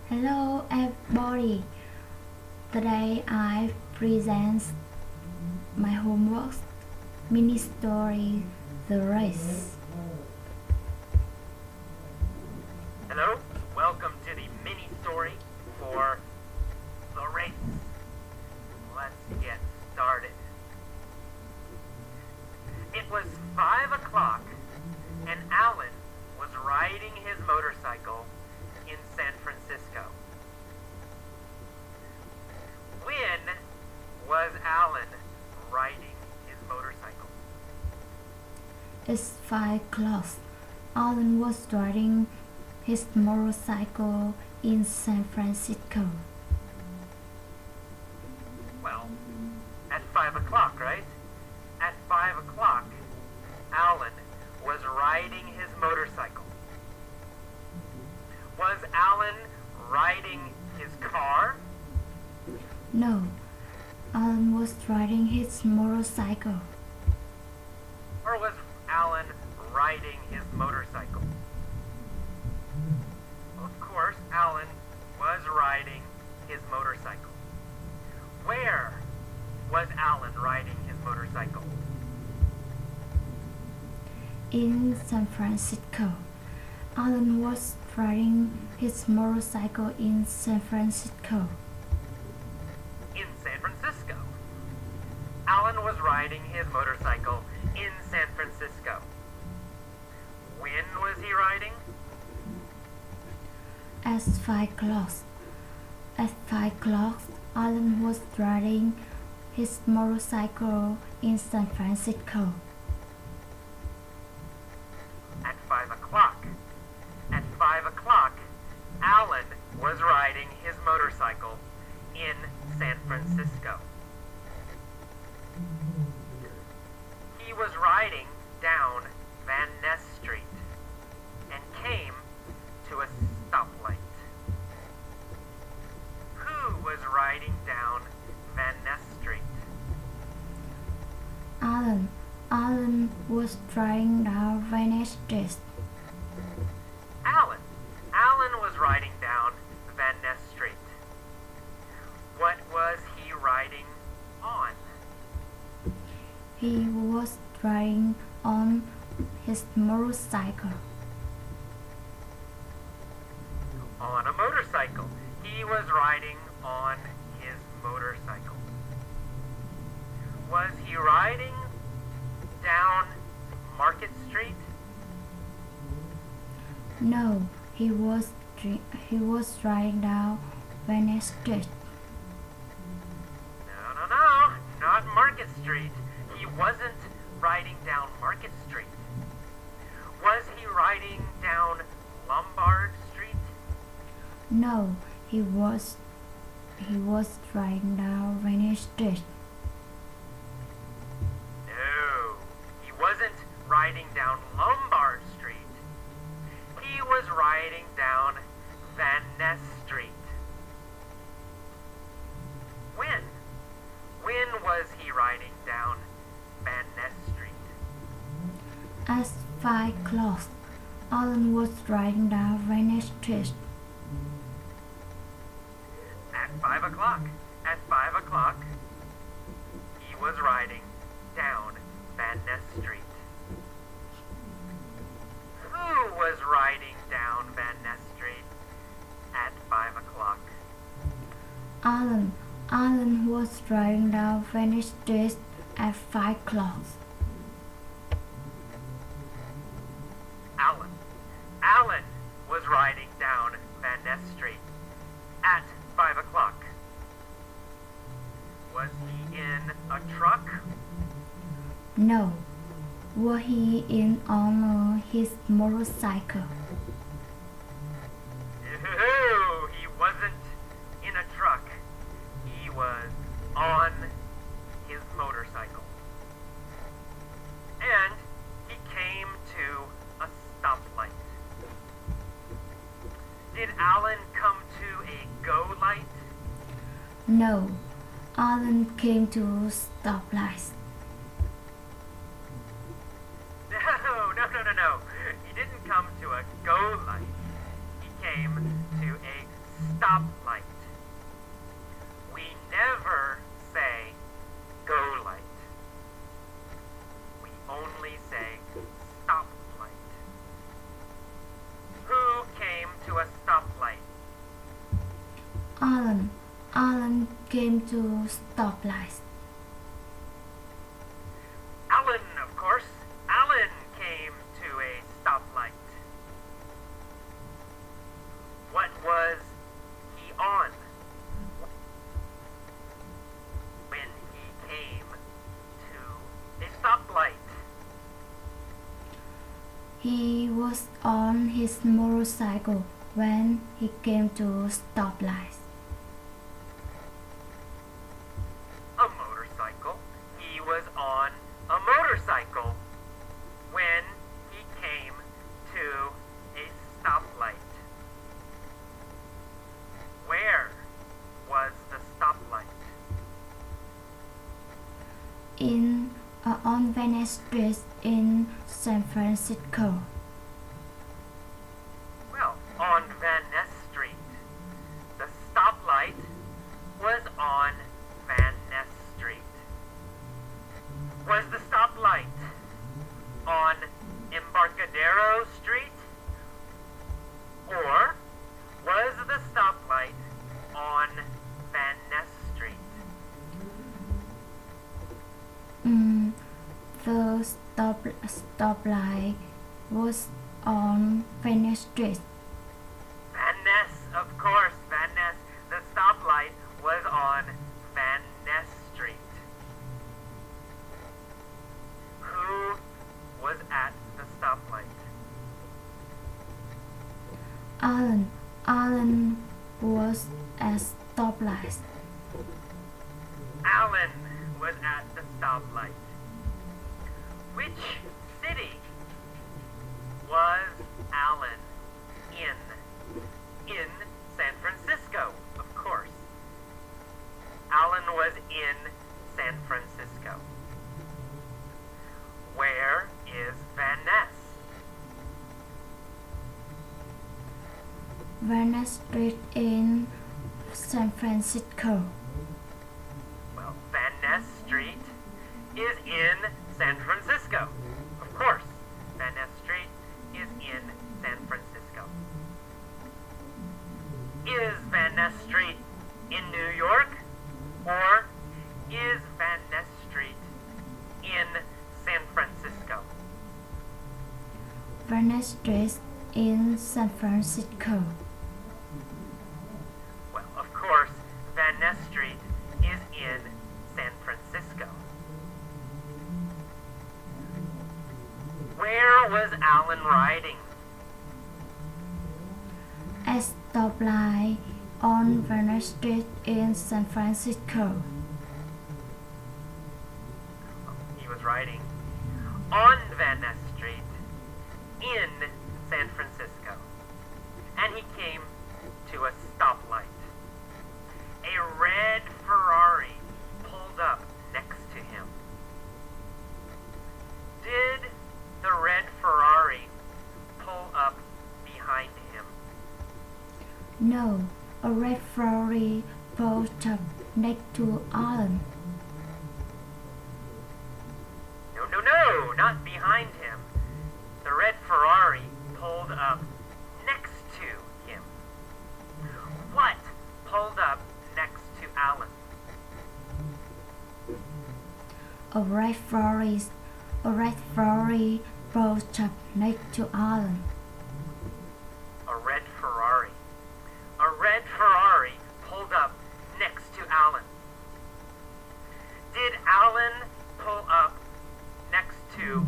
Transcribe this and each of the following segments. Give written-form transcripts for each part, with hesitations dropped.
Hello everybody. Today I present my homework mini story The Race. Hello, welcome to the mini story for the race. Let's get started. It was 5 o'clock and Alan was riding his motorcycle in San Francisco. When was Alan riding his motorcycle? It's 5 o'clock. Alan was riding his motorcycle in San Francisco. Well, at 5 o'clock, right? At 5 o'clock, Alan was riding his motorcycle. Was Alan riding his car? No, Alan was riding his motorcycle. Or was Alan riding his motorcycle? Of course, Alan was riding his motorcycle. Where was Alan riding his motorcycle? In San Francisco. Alan was riding his motorcycle in San Francisco. In San Francisco. Alan was riding his motorcycle in San Francisco. When was he riding? At 5 o'clock. At 5 o'clock, Alan was riding his motorcycle in San Francisco. At 5 o'clock. At 5 o'clock, Alan was riding his motorcycle in San Francisco. He was riding down Van Ness Street and came to a stoplight. Who was riding down Van Ness Street? Alan was riding down Venice Street. Alan was riding down Van Ness Street. What was he riding on? He was riding on his motorcycle. On a motorcycle. He was riding on his motorcycle. Was he riding down Market Street? No, he was riding down Venice Street. No, not Market Street. He wasn't riding down Market Street. Was he riding down Lombard Street? No, he was riding down Venice Street. No, he wasn't riding down Lombard Street. He was riding down Van Ness Street. When was he riding down Van Ness Street? At 5 o'clock, Alan was riding down Venice Street. At 5 o'clock. At 5 o'clock, he was riding down Van Ness Street. Who was riding down Van Ness Street at 5 o'clock? Alan was riding down Venice Street at 5 o'clock. Alan was riding down Van Ness Street at 5 o'clock. Was he in a truck? No, was he in on his motorcycle? No, he wasn't in a truck. He was on his motorcycle. And he came to a stoplight. Did Alan come to a go light? No, Alan came to stoplight. No. He didn't come to a go light. He came to a stoplight. We never say go light. We only say stoplight. Who came to a stoplight? Alan. Alan came to stoplight. Alan, of course. Alan came to a stoplight. What was he on when he came to a stoplight? He was on his motorcycle when he came to stoplight. A motorcycle. He was on a motorcycle when he came to a stoplight. Where was the stoplight? On Venice Street in San Francisco. Well, on Van Ness Street. The stoplight was on Van Ness Street. Was the stoplight on Embarcadero Street? Or was the stoplight on Van Ness Street? The stoplight was on Venice Street. Van Ness, of course, Van Ness. The stoplight was on Van Ness Street. Who was at the stoplight? Alan. Alan was at stoplight. Alan was at the stoplight. Which city was Alan in? In San Francisco, of course. Alan was in San Francisco. Where is Van Ness? Venice Street in San Francisco. Well, Van Ness Street is in San Francisco. Of course, Van Ness Street is in San Francisco. Is Van Ness Street in New York? Or is Van Ness Street in San Francisco? Venice Street in San Francisco. Well, of course, Van Ness Street is in San Francisco. Where was Alan riding? At stoplight on Venice Street in San Francisco. He was riding on Van Ness Street in San Francisco. And he came to a stoplight. A red Ferrari pulled up next to him. Did the red Ferrari pull up behind him? No, a red Ferrari pulled up next to Alan. No, not behind him. The red Ferrari pulled up next to him. What pulled up next to Alan? A red Ferrari pulled up next to Alan. A red Ferrari. A red Ferrari pulled up next to Alan. Did Alan pull up next to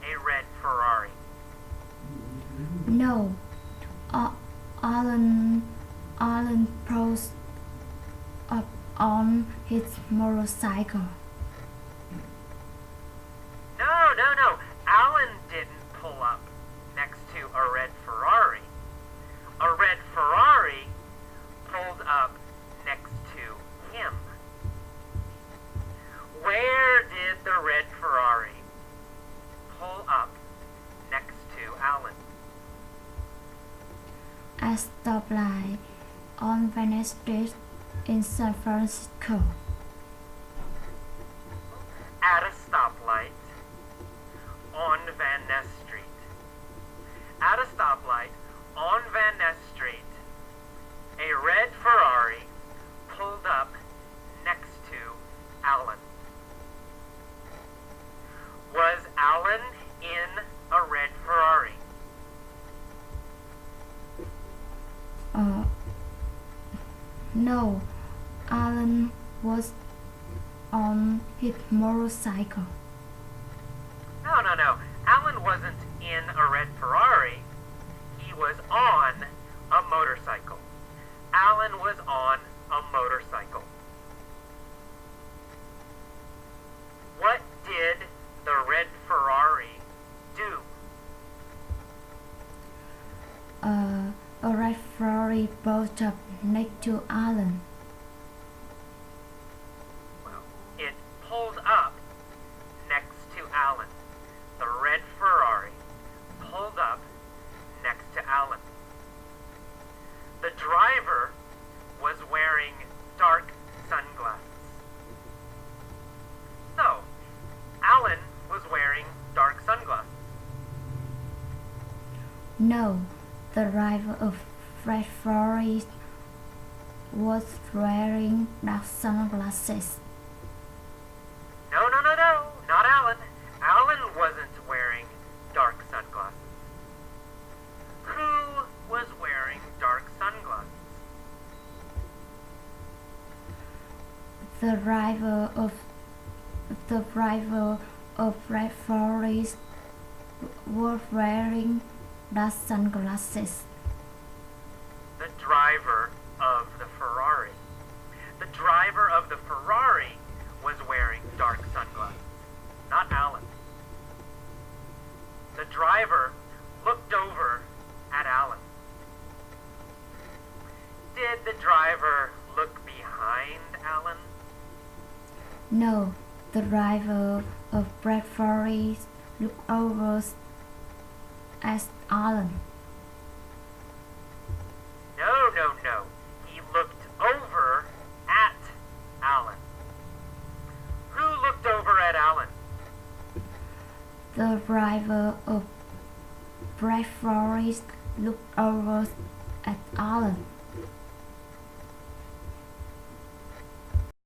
a red Ferrari? No, Alan pulled up on his motorcycle. No. Alan didn't pull up next to a red Ferrari. A red Ferrari pulled up next to him. Where did the red Ferrari pull up next to Alan? At stoplight on Venice Street in San Francisco. At a stoplight on Van Ness Street. At a stoplight on Van Ness Street, a red Ferrari pulled up next to Alan. Was Alan in a red Ferrari? No, Alan was on his motorcycle. No. Alan wasn't in a red Ferrari. He was on a motorcycle. Alan was on a motorcycle. What did the red Ferrari do? A red Ferrari pulled up next to Alan. Well, it pulled up next to Alan. The red Ferrari pulled up next to Alan. The driver was wearing dark sunglasses. So, Alan was wearing dark sunglasses. No, the driver of red Ferrari was wearing dark sunglasses. No, not Alan. Alan wasn't wearing dark sunglasses. Who was wearing dark sunglasses? The driver of red Ferrari was wearing dark sunglasses. The driver of the Ferrari. The driver of the Ferrari was wearing dark sunglasses, not Alan. The driver looked over at Alan. Did the driver look behind Alan? No, the driver of red Ferrari looked over at Alan. No. He looked over at Alan. Who looked over at Alan? The driver of red Ferrari looked over at Alan.